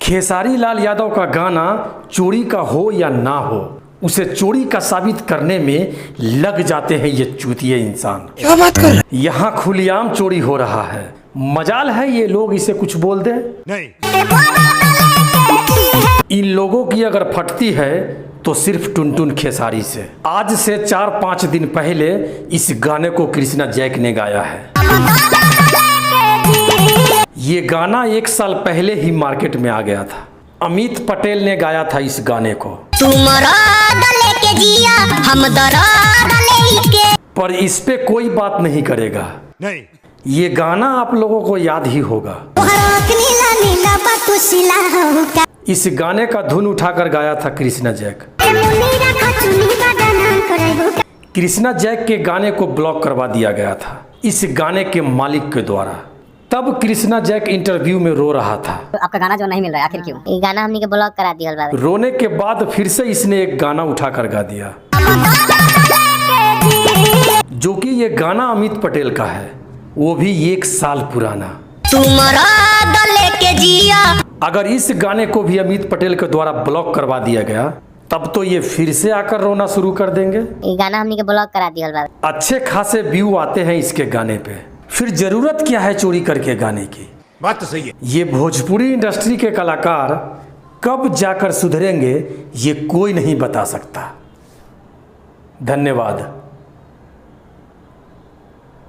खेसारी लाल यादव का गाना चोरी का हो या ना हो, उसे चोरी का साबित करने में लग जाते हैं ये चूतिए इंसान। क्या बात कर रहे? यहाँ खुलेआम चोरी हो रहा है, मजाल है ये लोग इसे कुछ बोल दे नहीं। इन लोगों की अगर फटती है तो सिर्फ टुनटुन खेसारी से। आज से 4-5 दिन पहले इस गाने को कृष्णा जैक ने गाया है। ये गाना 1 साल पहले ही मार्केट में आ गया था। अमित पटेल ने गाया था इस गाने को। पर इस पे कोई बात नहीं करेगा। नहीं। ये गाना आप लोगों को याद ही होगा। इस गाने का धुन उठाकर गाया था कृष्णा जैक। कृष्णा जैक के गाने को ब्लॉक करवा दिया गया था इस गाने के मालिक के द्वारा। तब कृष्णा जैक इंटरव्यू में रो रहा था। आपका गाना जो नहीं मिल रहा है, आखिर क्यों? ये गाना हमने के ब्लॉक करा दिया। रोने के बाद फिर से इसने एक गाना उठाकर गा दिया, जो कि ये गाना अमित पटेल का है, वो भी 1 साल पुराना। अगर इस गाने को भी अमित पटेल के द्वारा ब्लॉक करवा दिया गया तब तो ये फिर से आकर रोना शुरू कर देंगे। ये गाना हमने के ब्लॉक करा दिया। अच्छे खासे व्यू आते हैं इसके गाने पे, फिर जरूरत क्या है चोरी करके गाने की? बात तो सही है। ये भोजपुरी इंडस्ट्री के कलाकार कब जाकर सुधरेंगे ये कोई नहीं बता सकता। धन्यवाद।